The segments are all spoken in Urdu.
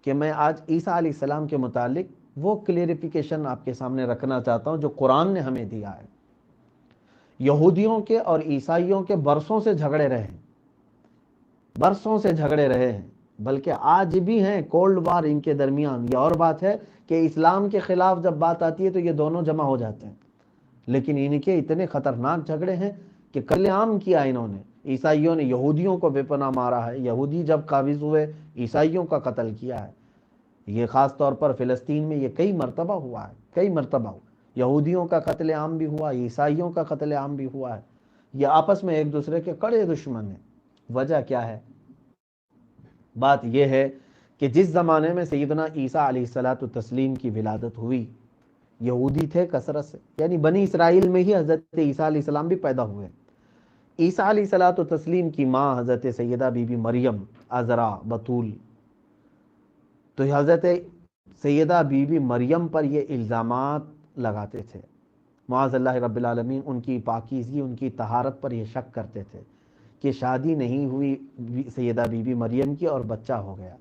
کہ میں آج عیسیٰ علیہ السلام کے متعلق وہ کلیریفیکیشن آپ کے سامنے رکھنا چاہتا ہوں جو قرآن نے ہمیں دیا ہے۔ یہودیوں کے اور عیسائیوں کے برسوں سے جھگڑے رہے ہیں، برسوں سے جھگڑے رہے ہیں، بلکہ آج بھی ہیں کولڈ وار ان کے درمیان۔ یہ اور بات ہے کہ اسلام کے خلاف جب بات آتی ہے تو یہ دونوں جمع ہو جاتے ہیں، لیکن ان کے اتنے خطرناک جھگڑے ہیں کہ قتل عام کیا انہوں نے۔ عیسائیوں نے یہودیوں کو بے پناہ مارا ہے، یہودی جب قابض ہوئے عیسائیوں کا قتل کیا ہے۔ یہ خاص طور پر فلسطین میں یہ کئی مرتبہ ہوا ہے، کئی مرتبہ ہوا۔ یہودیوں کا قتل عام بھی ہوا، عیسائیوں کا قتل عام بھی ہوا ہے۔ یہ آپس میں ایک دوسرے کے کڑے دشمن ہیں۔ وجہ کیا ہے؟ بات یہ ہے کہ جس زمانے میں سیدنا عیسیٰ علیہ السلام کی ولادت ہوئی، یہودی تھے کثرت سے، یعنی بنی اسرائیل میں ہی حضرت عیسیٰ علیہ السلام بھی پیدا ہوئے۔ عیسیٰ علیہ السلام کی ماں حضرت سیدہ بی بی مریم، عذرا، بطول، تو حضرت سیدہ بی بی مریم پر یہ الزامات لگاتے تھے، معاذ اللہ رب العالمین، ان کی پاکیزگی، ان کی طہارت پر یہ شک کرتے تھے کہ شادی نہیں ہوئی سیدہ بی بی مریم کی اور بچہ ہو گیا۔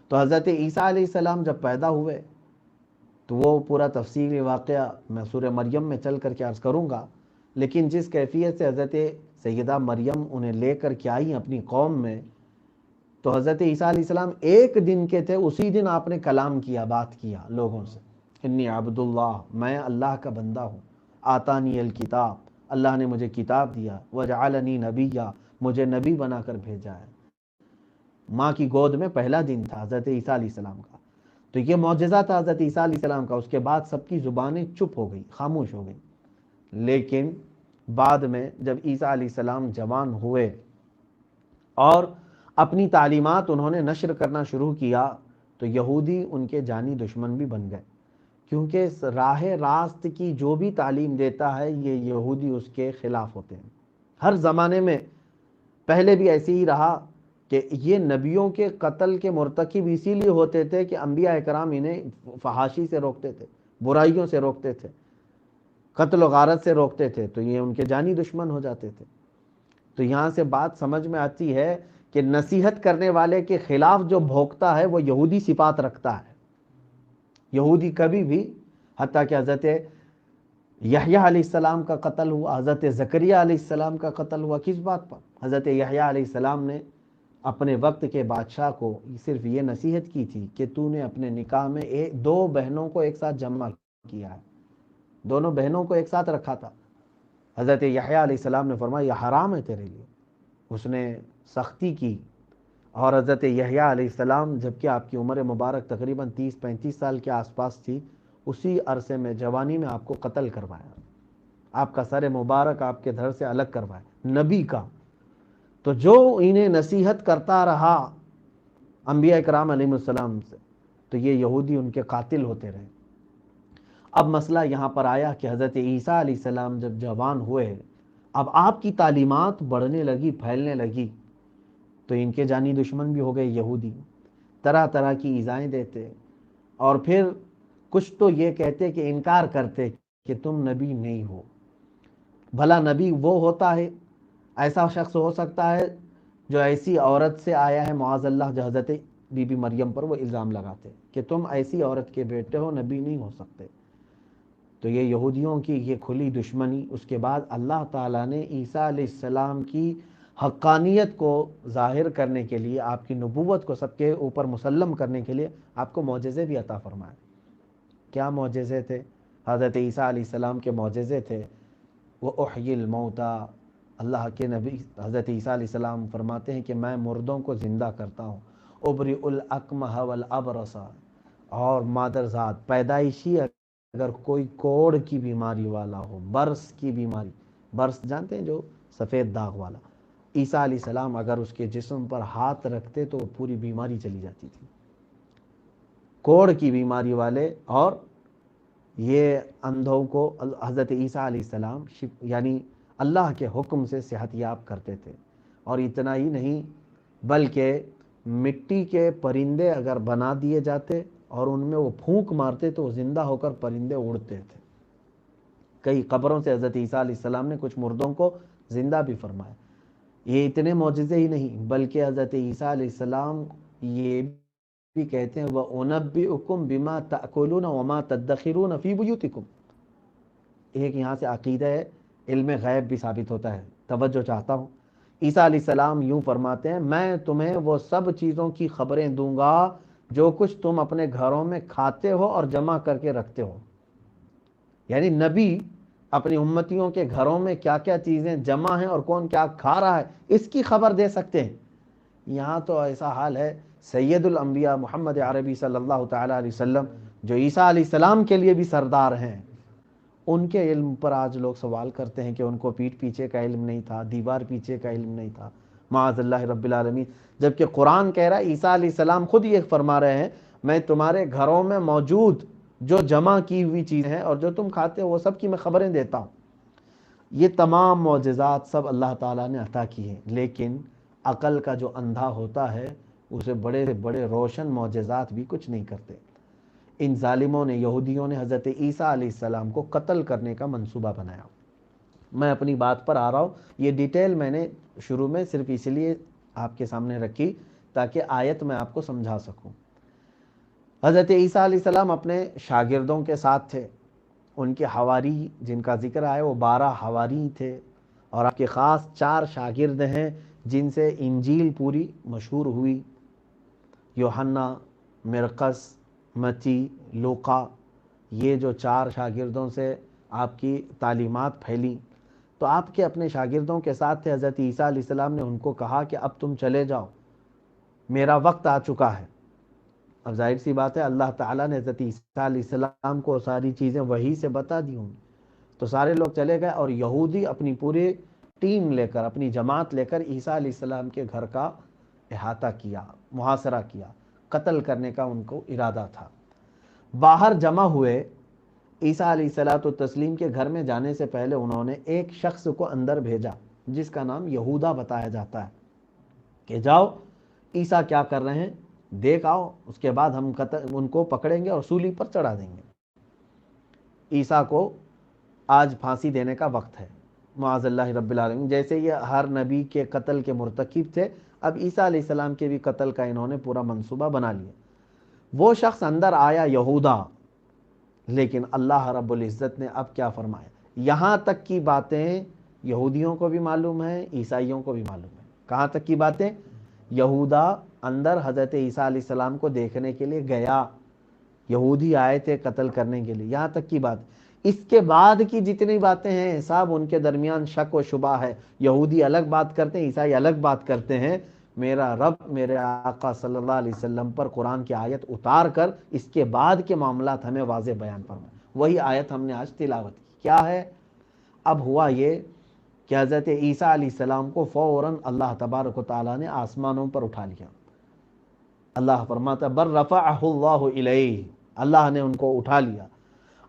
تو حضرت عیسیٰ علیہ السلام جب پیدا ہوئے تو وہ پورا تفصیلی واقعہ میں سورہ مریم میں چل کر کے عرض کروں گا، لیکن جس کیفیت سے حضرت سیدہ مریم انہیں لے کر کے آئی اپنی قوم میں، تو حضرت عیسیٰ علیہ السلام ایک دن کے تھے، اسی دن آپ نے کلام کیا، بات کیا لوگوں سے، انی عبداللہ، میں اللہ کا بندہ ہوں، آتانی الکتاب، اللہ نے مجھے کتاب دیا، وجعلنی نبیہ، مجھے نبی بنا کر بھیجا ہے۔ ماں کی گود میں پہلا دن تھا حضرت عیسیٰ علیہ السلام کا، تو یہ معجزہ تھا حضرت عیسیٰ علیہ السلام کا۔ اس کے بعد سب کی زبانیں چپ ہو گئی، خاموش ہو گئی۔ لیکن بعد میں جب عیسیٰ علیہ السلام جوان ہوئے اور اپنی تعلیمات انہوں نے نشر کرنا شروع کیا، تو یہودی ان کے جانی دشمن بھی بن گئے، کیونکہ راہ راست کی جو بھی تعلیم دیتا ہے یہ یہودی اس کے خلاف ہوتے ہیں۔ ہر زمانے میں پہلے بھی ایسے ہی رہا کہ یہ نبیوں کے قتل کے مرتکب اسی لیے ہوتے تھے کہ انبیاء اکرام انہیں فحاشی سے روکتے تھے، برائیوں سے روکتے تھے، قتل و غارت سے روکتے تھے، تو یہ ان کے جانی دشمن ہو جاتے تھے۔ تو یہاں سے بات سمجھ میں آتی ہے کہ نصیحت کرنے والے کے خلاف جو بھوکتا ہے وہ یہودی صفات رکھتا ہے۔ یہودی کبھی بھی، حتیٰ کہ حضرت یحییٰ علیہ السلام کا قتل ہوا، حضرت زکریہ علیہ السلام کا قتل ہوا، کس بات پر؟ حضرت یحییٰ علیہ السلام نے اپنے وقت کے بادشاہ کو صرف یہ نصیحت کی تھی کہ تو نے اپنے نکاح میں دو بہنوں کو ایک ساتھ جمع کیا ہے، دونوں بہنوں کو ایک ساتھ رکھا تھا۔ حضرت یحییٰ علیہ السلام نے فرمایا یہ حرام ہے تیرے لیے، اس نے سختی کی۔ اور حضرت یحییٰ علیہ السلام جبکہ آپ کی عمر مبارک تقریباً 30-35 سال کے آس پاس تھی، اسی عرصے میں جوانی میں آپ کو قتل کروایا، آپ کا سر مبارک آپ کے دھڑ سے الگ کروایا، نبی کا۔ تو جو انہیں نصیحت کرتا رہا انبیاء کرام علیہ السلام سے، تو یہ یہودی ان کے قاتل ہوتے رہے۔ اب مسئلہ یہاں پر آیا کہ حضرت عیسیٰ علیہ السلام جب جوان ہوئے، اب آپ کی تعلیمات بڑھنے لگی، پھیلنے لگی، تو ان کے جانی دشمن بھی ہو گئے یہودی، طرح طرح کی ایذائیں دیتے، اور پھر کچھ تو یہ کہتے کہ انکار کرتے کہ تم نبی نہیں ہو۔ بھلا نبی وہ ہوتا ہے، ایسا شخص ہو سکتا ہے جو ایسی عورت سے آیا ہے، معاذ اللہ، جو حضرت بی بی مریم پر وہ الزام لگاتے کہ تم ایسی عورت کے بیٹے ہو، نبی نہیں ہو سکتے۔ تو یہ یہودیوں کی یہ کھلی دشمنی۔ اس کے بعد اللہ تعالیٰ نے عیسیٰ علیہ السلام کی حقانیت کو ظاہر کرنے کے لیے، آپ کی نبوت کو سب کے اوپر مسلم کرنے کے لیے آپ کو معجزے بھی عطا فرمائے۔ کیا معجزے تھے؟ حضرت عیسیٰ علیہ السلام کے معجزے تھے وہ احیی الموتیٰ۔ اللہ کے نبی حضرت عیسیٰ علیہ السلام فرماتے ہیں کہ میں مردوں کو زندہ کرتا ہوں، ابرئ الاکمہ والابرص، اور مادرزاد پیدائشی اگر کوئی کوڑ کی بیماری والا ہو، برس کی بیماری، برس جانتے ہیں جو سفید داغ والا، عیسیٰ علیہ السلام اگر اس کے جسم پر ہاتھ رکھتے تو پوری بیماری چلی جاتی تھی، کوڑ کی بیماری والے۔ اور یہ اندھوں کو حضرت عیسیٰ علیہ السلام یعنی اللہ کے حکم سے صحت یاب کرتے تھے۔ اور اتنا ہی نہیں بلکہ مٹی کے پرندے اگر بنا دیے جاتے اور ان میں وہ پھونک مارتے تو زندہ ہو کر پرندے اڑتے تھے۔ کئی قبروں سے حضرت عیسیٰ علیہ السلام نے کچھ مردوں کو زندہ بھی فرمایا۔ یہ اتنے معجزے ہی نہیں بلکہ حضرت عیسیٰ علیہ السلام یہ بھی کہتے ہیں وَأُنَبِّئُكُم بِمَا تَأْكُلُونَ وَمَا تَدَّخِرُونَ فِي بُيُوتِكُم. ایک یہاں سے عقیدہ ہے، علم غیب بھی ثابت ہوتا ہے. توجہ چاہتا ہوں. عیسیٰ علیہ السلام یوں فرماتے ہیں میں تمہیں وہ سب چیزوں کی خبریں دوں گا جو کچھ تم اپنے گھروں میں کھاتے ہو اور جمع کر کے رکھتے ہو. یعنی نبی اپنی امتیوں کے گھروں میں کیا کیا چیزیں جمع ہیں اور کون کیا کھا رہا ہے اس کی خبر دے سکتے ہیں. یہاں تو ایسا حال ہے سید الانبیاء محمد عربی صلی اللہ تعالی علیہ وسلم جو عیسیٰ علیہ السلام کے لیے بھی سردار ہیں، ان کے علم پر آج لوگ سوال کرتے ہیں کہ ان کو پیٹھ پیچھے کا علم نہیں تھا، دیوار پیچھے کا علم نہیں تھا، معاذ اللہ رب العالمین. جبکہ قرآن کہہ رہا ہے، عیسیٰ علیہ السلام خود یہ فرما رہے ہیں میں تمہارے گھروں میں موجود جو جمع کی ہوئی چیزیں ہیں اور جو تم کھاتے ہو وہ سب کی میں خبریں دیتا ہوں. یہ تمام معجزات سب اللہ تعالیٰ نے عطا کی ہیں، لیکن عقل کا جو اندھا ہوتا ہے اسے بڑے بڑے روشن معجزات بھی کچھ نہیں کرتے. ان ظالموں نے، یہودیوں نے حضرت عیسیٰ علیہ السلام کو قتل کرنے کا منصوبہ بنایا. میں اپنی بات پر آ رہا ہوں. یہ ڈیٹیل میں نے شروع میں صرف اس لیے آپ کے سامنے رکھی تاکہ آیت میں آپ کو سمجھا سکوں. حضرت عیسیٰ علیہ السلام اپنے شاگردوں کے ساتھ تھے. ان کے حواری جن کا ذکر آیا وہ 12 حواری تھے، اور آپ کے خاص 4 شاگرد ہیں جن سے انجیل پوری مشہور ہوئی، یوحنا، مرقس، متی، لوقا. یہ جو 4 شاگردوں سے آپ کی تعلیمات پھیلی. تو آپ کے اپنے شاگردوں کے ساتھ تھے. حضرت عیسیٰ علیہ السلام نے ان کو کہا کہ اب تم چلے جاؤ، میرا وقت آ چکا ہے. اب ظاہر سی بات ہے اللہ تعالیٰ نے حضرت عیسیٰ علیہ السلام کو ساری چیزیں وحی سے بتا دی ہوں. تو سارے لوگ چلے گئے اور یہودی اپنی پوری ٹیم لے کر، اپنی جماعت لے کر عیسیٰ علیہ السلام کے گھر کا احاطہ کیا، محاصرہ کیا. قتل کرنے کا ان کو ارادہ تھا. باہر جمع ہوئے. عیسیٰ علیہ الصلوۃ والتسلیم کے گھر میں جانے سے پہلے انہوں نے ایک شخص کو اندر بھیجا جس کا نام یہودا بتایا جاتا ہے کہ جاؤ عیسیٰ کیا کر رہے ہیں دیکھ آؤ، اس کے بعد ہم ان کو پکڑیں گے اور سولی پر چڑھا دیں گے. عیسیٰ کو آج پھانسی دینے کا وقت ہے، معاذ اللہ رب العالمین. جیسے یہ ہر نبی کے قتل کے مرتکب تھے، اب عیسیٰ علیہ السلام کے بھی قتل کا انہوں نے پورا منصوبہ بنا لیا. وہ شخص اندر آیا یہودا، لیکن اللہ رب العزت نے اب کیا فرمایا، یہاں تک کی باتیں یہودیوں کو بھی معلوم ہے، عیسائیوں کو بھی معلوم ہے. کہاں تک کی باتیں؟ یہودا اندر حضرت عیسیٰ علیہ السلام کو دیکھنے کے لیے گیا، یہودی آئے تھے قتل کرنے کے لیے، یہاں تک کی بات. اس کے بعد کی جتنی باتیں ہیں سب ان کے درمیان شک و شبہ ہے. یہودی الگ بات کرتے ہیں، عیسائی الگ بات کرتے ہیں. میرا رب میرے آقا صلی اللہ علیہ وسلم پر قرآن کی آیت اتار کر اس کے بعد کے معاملات ہمیں واضح بیان فرمائے. وہی آیت ہم نے آج تلاوت کی. کیا ہے؟ اب ہوا یہ کہ حضرت عیسیٰ علیہ السلام کو فوراً اللہ تبارک و تعالیٰ نے آسمانوں پر اٹھا لیا. اللہ فرماتا بر رفعہ اللہ الیہ، اللہ نے ان کو اٹھا لیا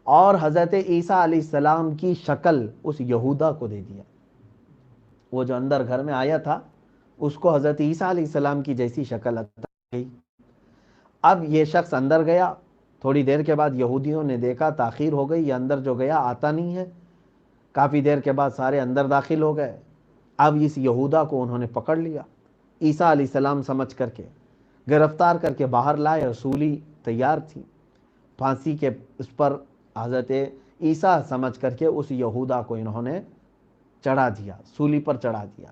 اور حضرت عیسیٰ علیہ السلام کی شکل اس یہودا کو دے دیا. وہ جو اندر گھر میں آیا تھا اس کو حضرت عیسیٰ علیہ السلام کی جیسی شکل عطا کی. اب یہ شخص اندر گیا. تھوڑی دیر کے بعد یہودیوں نے دیکھا تاخیر ہو گئی، یہ اندر جو گیا آتا نہیں ہے. کافی دیر کے بعد سارے اندر داخل ہو گئے. اب اس یہودا کو انہوں نے پکڑ لیا، عیسیٰ علیہ السلام سمجھ کر کے گرفتار کر کے باہر لائے. رسولی تیار تھی پھانسی کے اس پر حضرت عیسیٰ سمجھ کر کے اس یہودا کو انہوں نے چڑھا دیا، سولی پر چڑھا دیا،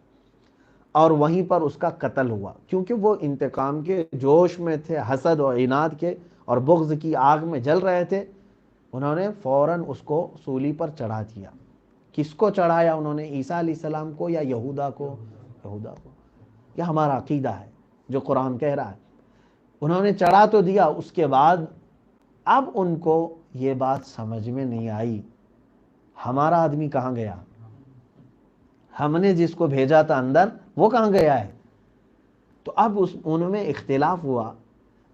اور وہیں پر اس کا قتل ہوا. کیونکہ وہ انتقام کے جوش میں تھے، حسد اور عناد کے اور بغض کی آگ میں جل رہے تھے. انہوں نے فوراً اس کو سولی پر چڑھا دیا. کس کو چڑھایا انہوں نے؟ عیسیٰ علیہ السلام کو یا یہودا کو؟ یہودا کو. یہ ہمارا عقیدہ ہے جو قرآن کہہ رہا ہے. انہوں نے چڑھا تو دیا. اس کے بعد اب ان کو یہ بات سمجھ میں نہیں آئی ہمارا آدمی کہاں گیا، ہم نے جس کو بھیجا تھا اندر وہ کہاں گیا ہے. تو اب ان میں اختلاف ہوا،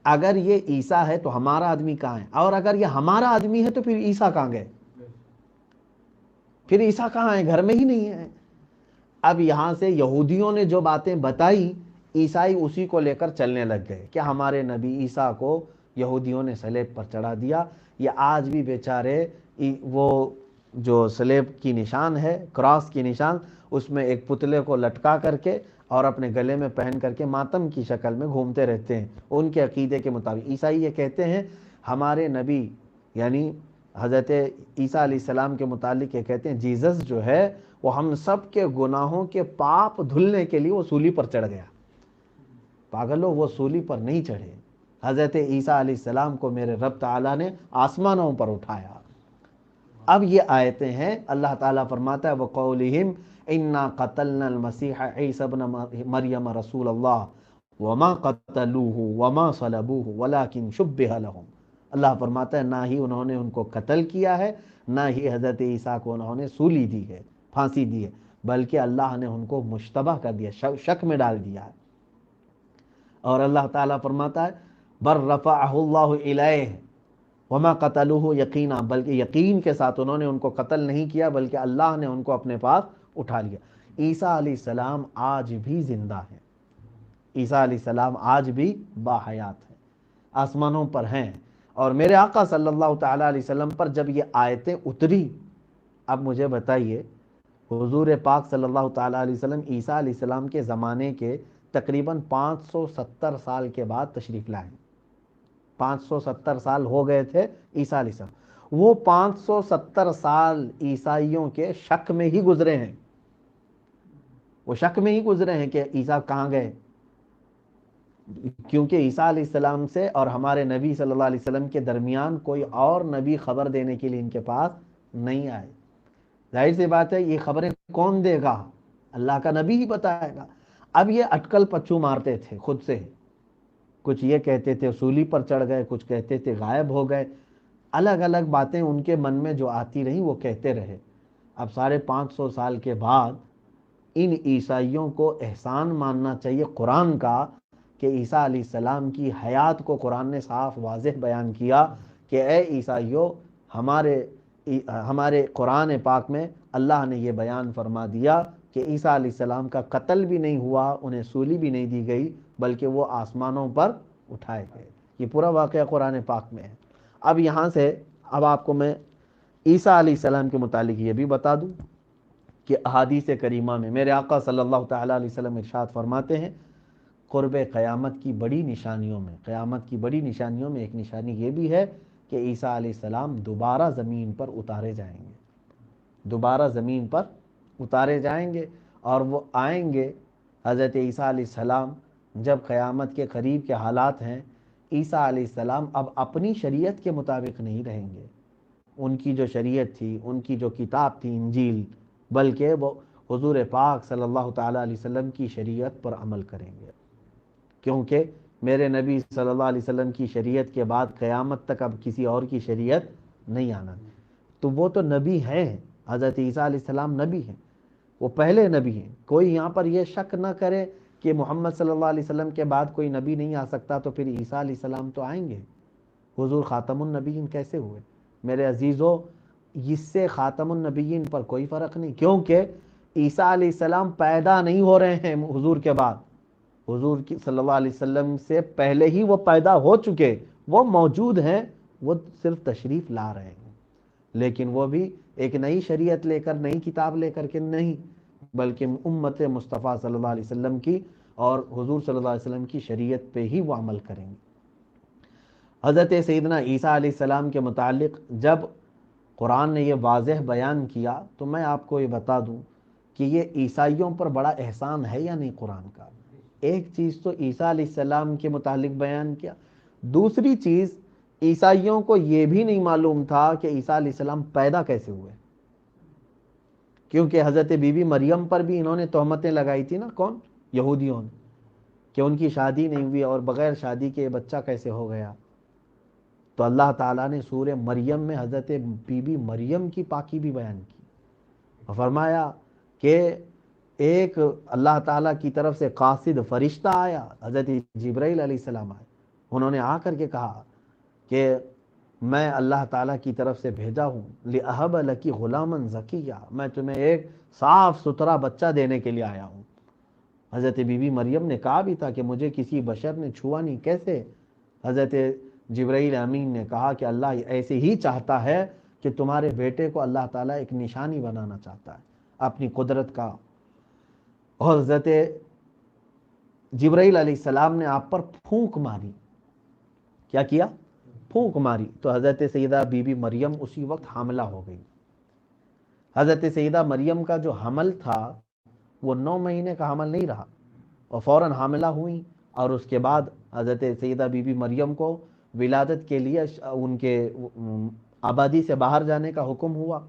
اگر یہ عیسیٰ ہے تو ہمارا آدمی کہاں ہے، اور اگر یہ ہمارا آدمی ہے تو پھر عیسیٰ کہاں گئے، پھر عیسیٰ کہاں ہے، گھر میں ہی نہیں ہے. اب یہاں سے یہودیوں نے جو باتیں بتائی عیسائی اسی کو لے کر چلنے لگ گئے کہ ہمارے نبی عیسیٰ کو یہودیوں نے سلیب پر چڑھا دیا. یہ آج بھی بیچارے وہ جو سلیب کی نشان ہے، کراس کی نشان، اس میں ایک پتلے کو لٹکا کر کے اور اپنے گلے میں پہن کر کے ماتم کی شکل میں گھومتے رہتے ہیں ان کے عقیدے کے مطابق۔ عیسائی یہ کہتے ہیں ہمارے نبی یعنی حضرت عیسیٰ علیہ السلام کے متعلق یہ کہتے ہیں جیزس جو ہے وہ ہم سب کے گناہوں کے پاپ دھلنے کے لیے وہ سولی پر چڑھ گیا۔ پاگلو، وہ سولی پر نہیں چڑھے، حضرت عیسیٰ علیہ السلام کو میرے رب تعالیٰ نے آسمانوں پر اٹھایا۔ اب یہ آیتیں ہیں، اللہ تعالیٰ فرماتا ہے وَقَوْلِهِمْ إِنَّا قَتَلْنَا الْمَسِيحَ عِيسَى ابْنَ مَرْيَمَ رَسُولَ اللَّهِ وَمَا قَتَلُوهُ وَمَا صَلَبُوهُ وَلَكِنْ شُبِّهَ لَهُمْ۔ اللہ فرماتا ہے نہ ہی انہوں نے ان کو قتل کیا ہے، نہ ہی حضرت عیسیٰ کو انہوں نے سولی دی ہے، پھانسی دی ہے، بلکہ اللہ نے ان کو مشتبہ کر دیا، شک میں ڈال دیا ہے۔ اور اللہ تعالیٰ فرماتا ہے بر رفعہ اللہ الیہ وما قتلوہ یقینا، بلکہ یقین کے ساتھ انہوں نے ان کو قتل نہیں کیا بلکہ اللہ نے ان کو اپنے پاس اٹھا لیا۔ عیسیٰ علیہ السلام آج بھی زندہ ہیں، عیسیٰ علیہ السلام آج بھی باحیات ہیں، آسمانوں پر ہیں۔ اور میرے آقا صلی اللہ تعالیٰ علیہ وسلم پر جب یہ آیتیں اتری، اب مجھے بتائیے حضور پاک صلی اللہ تعالیٰ علیہ وسلم عیسیٰ علیہ السلام کے زمانے کے تقریباً 570 سال کے بعد تشریف لائے، 570 سال ہو گئے تھے عیسیٰ علیہ السلام۔ وہ 570 سال عیسائیوں کے شک میں ہی گزرے ہیں، وہ شک میں ہی گزرے ہیں کہ عیسیٰ کہاں گئے، کیونکہ عیسیٰ علیہ السلام سے اور ہمارے نبی صلی اللہ علیہ وسلم کے درمیان کوئی اور نبی خبر دینے کے لیے ان کے پاس نہیں آئے۔ ظاہر سی بات ہے یہ خبریں کون دے گا، اللہ کا نبی ہی بتائے گا۔ اب یہ اٹکل پچو مارتے تھے خود سے، کچھ یہ کہتے تھے سولی پر چڑھ گئے، کچھ کہتے تھے غائب ہو گئے، الگ الگ باتیں ان کے من میں جو آتی رہیں وہ کہتے رہے۔ اب 550 سال کے بعد ان عیسائیوں کو احسان ماننا چاہیے قرآن کا کہ عیسیٰ علیہ السلام کی حیات کو قرآن نے صاف واضح بیان کیا کہ اے عیسائیوں، ہمارے قرآن پاک میں اللہ نے یہ بیان فرما دیا کہ عیسیٰ علیہ السلام کا قتل بھی نہیں ہوا، انہیں سولی بھی نہیں دی گئی، بلکہ وہ آسمانوں پر اٹھائے گئے۔ یہ پورا واقعہ قرآن پاک میں ہے۔ اب یہاں سے اب آپ کو میں عیسیٰ علیہ السلام کے متعلق یہ بھی بتا دوں کہ احادیث کریمہ میں میرے آقا صلی اللہ تعالیٰ علیہ وسلم ارشاد فرماتے ہیں قرب قیامت کی بڑی نشانیوں میں، قیامت کی بڑی نشانیوں میں ایک نشانی یہ بھی ہے کہ عیسیٰ علیہ السلام دوبارہ زمین پر اتارے جائیں گے، دوبارہ زمین پر اتارے جائیں گے، اور وہ آئیں گے۔ حضرت عیسیٰ علیہ السلام جب قیامت کے قریب کے حالات ہیں، عیسیٰ علیہ السلام اب اپنی شریعت کے مطابق نہیں رہیں گے، ان کی جو شریعت تھی، ان کی جو کتاب تھی انجیل، بلکہ وہ حضور پاک صلی اللہ تعالیٰ علیہ وسلم کی شریعت پر عمل کریں گے، کیونکہ میرے نبی صلی اللہ علیہ وسلم کی شریعت کے بعد قیامت تک اب کسی اور کی شریعت نہیں آنا۔ تو وہ تو نبی ہیں، حضرت عیسیٰ علیہ السلام نبی ہیں، وہ پہلے نبی ہیں۔ کوئی یہاں پر یہ شک نہ کرے کہ محمد صلی اللہ علیہ وسلم کے بعد کوئی نبی نہیں آ سکتا، تو پھر عیسیٰ علیہ السلام تو آئیں گے۔ حضور خاتم النبیین کیسے ہوئے؟ میرے عزیزو، اس سے خاتم النبیین پر کوئی فرق نہیں، کیونکہ عیسیٰ علیہ السلام پیدا نہیں ہو رہے ہیں حضور کے بعد، حضور صلی اللہ علیہ وسلم سے پہلے ہی وہ پیدا ہو چکے، وہ موجود ہیں، وہ صرف تشریف لا رہے ہیں، لیکن وہ بھی ایک نئی شریعت لے کر، نئی کتاب لے کر کے نہیں، بلکہ امت مصطفیٰ صلی اللہ علیہ وسلم کی اور حضور صلی اللہ علیہ وسلم کی شریعت پہ ہی وہ عمل کریں گے۔ حضرت سیدنا عیسیٰ علیہ السلام کے متعلق جب قرآن نے یہ واضح بیان کیا تو میں آپ کو یہ بتا دوں کہ یہ عیسائیوں پر بڑا احسان ہے یا نہیں قرآن کا۔ ایک چیز تو عیسیٰ علیہ السلام کے متعلق بیان کیا، دوسری چیز عیسائیوں کو یہ بھی نہیں معلوم تھا کہ عیسیٰ علیہ السلام پیدا کیسے ہوئے، کیونکہ حضرت بی بی مریم پر بھی انہوں نے تہمتیں لگائی تھی نا، کون؟ یہودیوں نے، کہ ان کی شادی نہیں ہوئی اور بغیر شادی کے بچہ کیسے ہو گیا۔ تو اللہ تعالیٰ نے سورہ مریم میں حضرت بی بی مریم کی پاکی بھی بیان کی اور فرمایا کہ ایک اللہ تعالیٰ کی طرف سے قاصد فرشتہ آیا، حضرت جبرائیل علیہ السلام آئے، انہوں نے آ کر کے کہا کہ میں اللہ تعالیٰ کی طرف سے بھیجا ہوں لِأَهَبَ لَكِ غُلَامًا زَكِيًّا، میں تمہیں ایک صاف ستھرا بچہ دینے کے لیے آیا ہوں۔ حضرت بی بی مریم نے کہا بھی تھا کہ مجھے کسی بشر نے چھوا نہیں، کیسے؟ حضرت جبرائیل امین نے کہا کہ اللہ ایسے ہی چاہتا ہے کہ تمہارے بیٹے کو اللہ تعالیٰ ایک نشانی بنانا چاہتا ہے اپنی قدرت کا۔ اور حضرت جبرائیل علیہ السلام نے آپ پر پھونک ماری. کیا کیا؟ پھونک ماری. تو حضرت سیدہ بی بی مریم اسی وقت حاملہ ہو گئی. حضرت سیدہ مریم کا جو حمل تھا وہ 9 مہینے کا حمل نہیں رہا، اور فوراً حاملہ ہوئیں. اور اس کے بعد حضرت سیدہ بی بی مریم کو ولادت کے لیے ان کے آبادی سے باہر جانے کا حکم ہوا.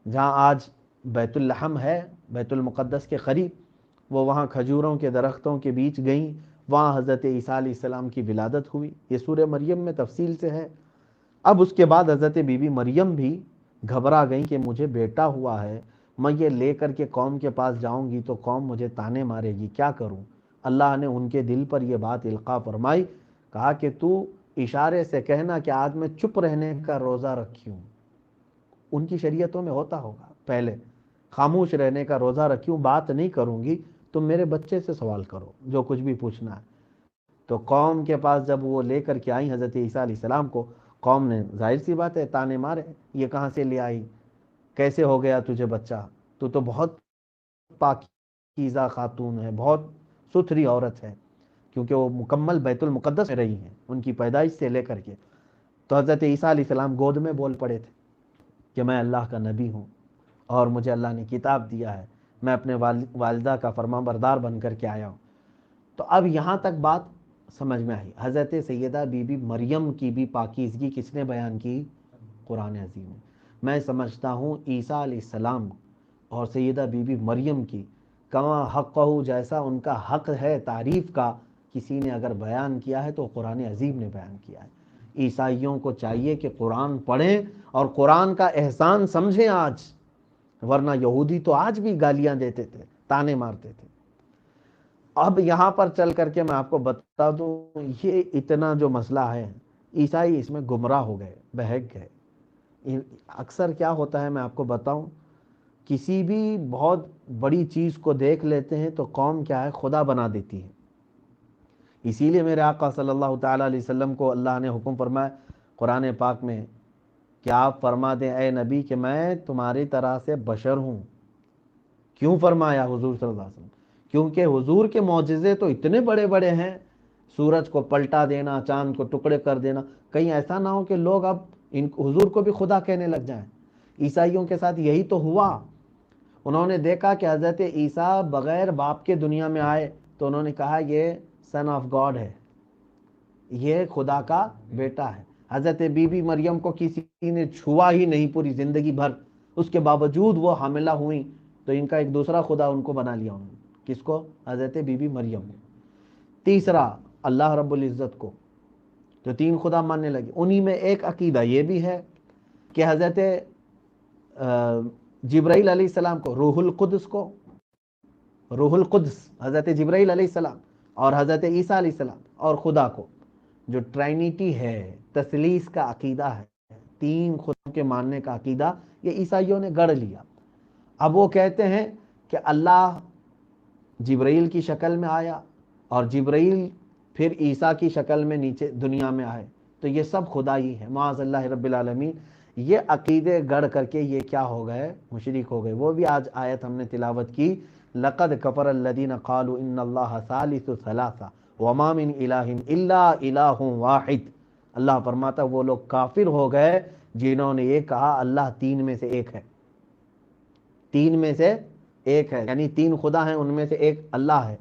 جہاں آج بیت اللحم ہے، بیت المقدس کے قریب، وہ وہاں کھجوروں کے درختوں کے بیچ گئیں. وہاں حضرت عیسیٰ علیہ السلام کی ولادت ہوئی. یہ سورہ مریم میں تفصیل سے ہے. اب اس کے بعد حضرت بی بی مریم بھی گھبرا گئیں کہ مجھے بیٹا ہوا ہے، میں یہ لے کر کے قوم کے پاس جاؤں گی تو قوم مجھے تانے مارے گی، کیا کروں؟ اللہ نے ان کے دل پر یہ بات القاء فرمائی. کہا کہ تو اشارے سے کہنا کہ آج میں چپ رہنے کا روزہ رکھی ہوں. ان کی شریعتوں میں ہوتا ہوگا پہلے، خاموش رہنے کا روزہ رکھی ہوں، بات نہیں کروں گی، تم میرے بچے سے سوال کرو جو کچھ بھی پوچھنا ہے. تو قوم کے پاس جب وہ لے کر کے آئی حضرت عیسیٰ علیہ السلام کو، قوم نے ظاہر سی بات ہے تانے مارے، یہ کہاں سے لے آئی، کیسے ہو گیا تجھے بچہ، تو بہت پاکیزہ خاتون ہے، بہت ستھری عورت ہے، کیونکہ وہ مکمل بیت المقدس میں رہی ہیں ان کی پیدائش سے لے کر کے. تو حضرت عیسیٰ علیہ السلام گود میں بول پڑے تھے کہ میں اللہ کا نبی ہوں اور مجھے اللہ نے کتاب دیا ہے، میں اپنے والدہ کا فرمان بردار بن کر کے آیا ہوں. تو اب یہاں تک بات سمجھ میں آئی. حضرت سیدہ بی بی مریم کی بھی پاکیزگی کس نے بیان کی؟ قرآن عظیم میں. میں سمجھتا ہوں عیسیٰ علیہ السلام اور سیدہ بی بی مریم کی کما حقہ، جیسا ان کا حق ہے تعریف کا، کسی نے اگر بیان کیا ہے تو قرآن عظیم نے بیان کیا ہے. عیسائیوں کو چاہیے کہ قرآن پڑھیں اور قرآن کا احسان سمجھیں آج، ورنہ یہودی تو آج بھی گالیاں دیتے تھے، تانے مارتے تھے. اب یہاں پر چل کر کے میں آپ کو بتا دوں، یہ اتنا جو مسئلہ ہے، عیسائی اس میں گمراہ ہو گئے، بہک گئے. اکثر کیا ہوتا ہے میں آپ کو بتاؤں، کسی بھی بہت بڑی چیز کو دیکھ لیتے ہیں تو قوم کیا ہے، خدا بنا دیتی ہے. اسی لیے میرے آقا صلی اللہ تعالیٰ علیہ وسلم کو اللہ نے حکم فرمایا قرآن پاک میں کہ آپ فرما دیں اے نبی کہ میں تمہاری طرح سے بشر ہوں. کیوں فرمایا حضور صلی اللہ علیہ وسلم؟ کیونکہ حضور کے معجزے تو اتنے بڑے بڑے ہیں، سورج کو پلٹا دینا، چاند کو ٹکڑے کر دینا. کہیں ایسا نہ ہو کہ لوگ اب حضور کو بھی خدا کہنے لگ جائیں. عیسائیوں کے ساتھ یہی تو ہوا. انہوں نے دیکھا کہ حضرت عیسیٰ بغیر باپ کے دنیا میں آئے تو انہوں نے کہا یہ سن آف گاڈ ہے، یہ خدا کا بیٹا ہے. حضرت بی بی مریم کو کسی نے چھوا ہی نہیں پوری زندگی بھر، اس کے باوجود وہ حاملہ ہوئیں تو ان کا ایک دوسرا خدا ان کو بنا لیا انہوں نے. کس کو؟ حضرت بی بی مریم کو. تیسرا اللہ رب العزت کو. تو 3 خدا ماننے لگے. انہی میں ایک عقیدہ یہ بھی ہے کہ حضرت جبرائیل علیہ السلام کو، روح القدس حضرت جبرائیل علیہ السلام اور حضرت عیسیٰ علیہ السلام اور خدا کو، جو ٹرینیٹی ہے، تثلیث کا عقیدہ ہے، 3 خدا کے ماننے کا عقیدہ، یہ عیسائیوں نے گڑھ لیا. اب وہ کہتے ہیں کہ اللہ جبرائیل کی شکل میں آیا اور جبرائیل پھر عیسیٰ کی شکل میں نیچے دنیا میں آئے، تو یہ سب خدا ہی ہے، معاذ اللہ رب العالمین. یہ عقیدے گڑھ کر کے یہ کیا ہو گئے؟ مشرک ہو گئے. وہ بھی آج آیت ہم نے تلاوت کی، لقد کفر الذین قالوا ان اللہ ثالث ثلاثہ وما من الہ الا الہ واحد. اللہ فرماتا وہ لوگ کافر ہو گئے جنہوں نے یہ کہا اللہ 3 میں سے ایک ہے. 3 میں سے ایک ہے، یعنی 3 خدا ہیں، ان میں سے ایک اللہ ہے.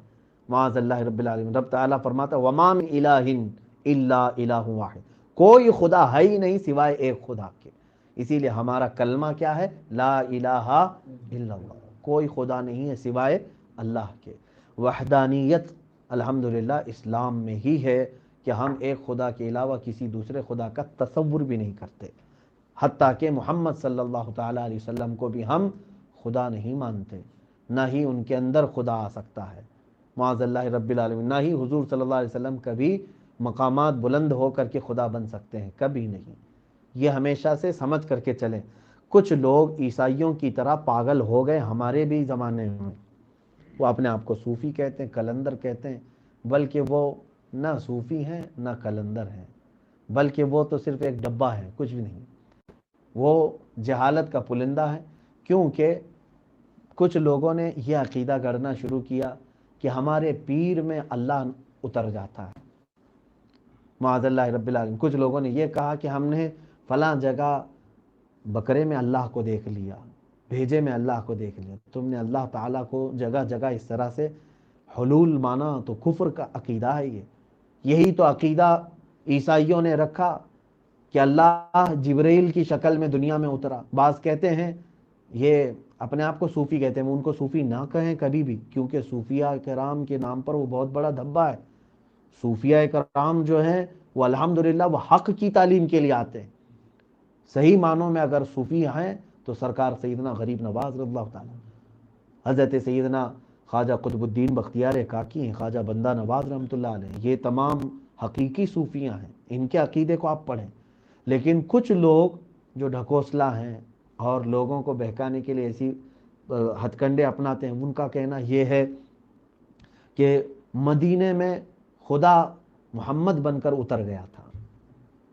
معاذ اللہ رب العالمین. رب تعالیٰ فرماتا وما من الہ الا الہ واحد، کوئی خدا ہے ہی نہیں سوائے ایک خدا کے. اسی لیے ہمارا کلمہ کیا ہے؟ لا الہ الا اللہ، کوئی خدا نہیں ہے سوائے اللہ کے. وحدانیت الحمدللہ اسلام میں ہی ہے کہ ہم ایک خدا کے علاوہ کسی دوسرے خدا کا تصور بھی نہیں کرتے، حتیٰ کہ محمد صلی اللہ تعالیٰ علیہ وسلم کو بھی ہم خدا نہیں مانتے، نہ ہی ان کے اندر خدا آ سکتا ہے، معاذ اللہ رب العالمین. نہ ہی حضور صلی اللہ علیہ وسلم کبھی مقامات بلند ہو کر کے خدا بن سکتے ہیں، کبھی نہیں. یہ ہمیشہ سے سمجھ کر کے چلیں. کچھ لوگ عیسائیوں کی طرح پاگل ہو گئے ہمارے بھی زمانے میں، وہ اپنے آپ کو صوفی کہتے ہیں، کلندر کہتے ہیں، بلکہ وہ نہ صوفی ہیں نہ کلندر ہیں، بلکہ وہ تو صرف ایک ڈبہ ہے، کچھ بھی نہیں. وہ جہالت کا پلندہ ہے. کیونکہ کچھ لوگوں نے یہ عقیدہ گڑھنا شروع کیا کہ کہ ہمارے پیر میں اللہ اتر جاتا ہے، معاذ اللہ رب العالمین۔ کچھ لوگوں نے یہ کہا کہ ہم نے فلاں جگہ بکرے میں اللہ کو دیکھ لیا، بھیجے میں اللہ کو دیکھ لیا۔ تم نے اللہ تعالیٰ کو جگہ جگہ اس طرح سے حلول مانا تو کفر کا عقیدہ ہے یہ۔ یہی تو عقیدہ عیسائیوں نے رکھا کہ اللہ جبرائیل کی شکل میں دنیا میں اترا۔ بعض کہتے ہیں، یہ اپنے آپ کو صوفی کہتے ہیں، ان کو صوفی نہ کہیں کبھی بھی، کیونکہ صوفیہ کرام کے نام پر وہ بہت بڑا دھبا ہے۔ صوفیہ کرام جو ہیں وہ الحمدللہ وہ حق کی تعلیم کے لیے آتے ہیں۔ صحیح معنوں میں اگر صوفی ہیں تو سرکار سیدنا غریب نواز رضی اللہ تعالیٰ، حضرت سیدنا خواجہ قطب الدین بختیار کاکی ہیں، خواجہ بندہ نواز رحمۃ اللہ علیہ، یہ تمام حقیقی صوفیاں ہیں۔ ان کے عقیدے کو آپ پڑھیں۔ لیکن کچھ لوگ جو ڈھکوسلا ہیں اور لوگوں کو بہکانے کے لیے ایسی ہتھ کنڈے اپناتے ہیں، ان کا کہنا یہ ہے کہ مدینے میں خدا محمد بن کر اتر گیا تھا،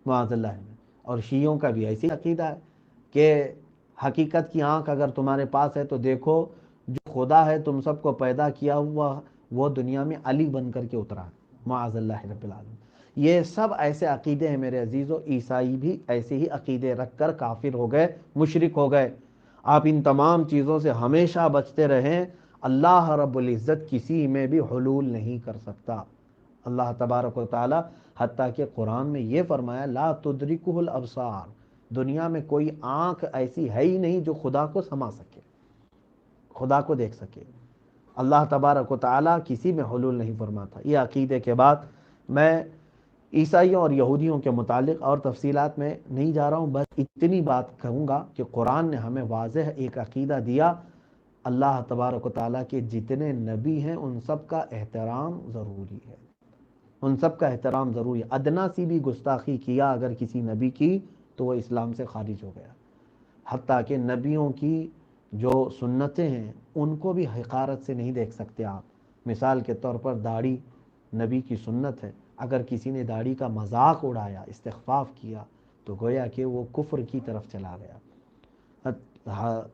معاذ اللہ۔ اور شیعوں کا بھی ایسی عقیدہ ہے کہ حقیقت کی آنکھ اگر تمہارے پاس ہے تو دیکھو، جو خدا ہے تم سب کو پیدا کیا ہوا وہ دنیا میں علی بن کر کے اترا، معاذ اللہ رب العالمین۔ یہ سب ایسے عقیدے ہیں میرے عزیزو۔ عیسائی بھی ایسے ہی عقیدے رکھ کر کافر ہو گئے، مشرک ہو گئے۔ آپ ان تمام چیزوں سے ہمیشہ بچتے رہیں۔ اللہ رب العزت کسی میں بھی حلول نہیں کر سکتا۔ اللہ تبارک و تعالی حتیٰ کہ قرآن میں یہ فرمایا لا تدرکہ الابصار، دنیا میں کوئی آنکھ ایسی ہے ہی نہیں جو خدا کو سما سکے، خدا کو دیکھ سکے۔ اللہ تبارک و تعالی کسی میں حلول نہیں فرماتا۔ یہ عقیدے کے بعد میں عیسائیوں اور یہودیوں کے متعلق اور تفصیلات میں نہیں جا رہا ہوں، بس اتنی بات کہوں گا کہ قرآن نے ہمیں واضح ایک عقیدہ دیا۔ اللہ تبارک و تعالیٰ کے جتنے نبی ہیں ان سب کا احترام ضروری ہے، ان سب کا احترام ضروری ہے۔ ادنا سی بھی گستاخی کیا اگر کسی نبی کی تو وہ اسلام سے خارج ہو گیا۔ حتیٰ کہ نبیوں کی جو سنتیں ہیں ان کو بھی حقارت سے نہیں دیکھ سکتے آپ۔ مثال کے طور پر داڑھی نبی کی سنت ہے، اگر کسی نے داڑھی کا مذاق اڑایا، استخفاف کیا تو گویا کہ وہ کفر کی طرف چلا گیا۔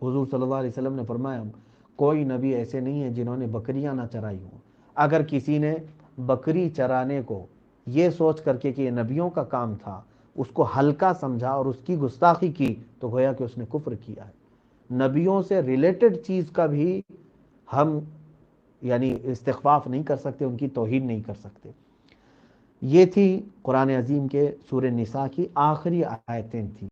حضور صلی اللہ علیہ وسلم نے فرمایا کوئی نبی ایسے نہیں ہیں جنہوں نے بکریاں نہ چرائی ہوں۔ اگر کسی نے بکری چرانے کو یہ سوچ کر کے کہ یہ نبیوں کا کام تھا اس کو ہلکا سمجھا اور اس کی گستاخی کی تو گویا کہ اس نے کفر کیا ہے۔ نبیوں سے ریلیٹڈ چیز کا بھی ہم یعنی استخفاف نہیں کر سکتے، ان کی توہین نہیں کر سکتے۔ یہ تھی قرآن عظیم کے سورہ نساء کی آخری آیتیں تھیں۔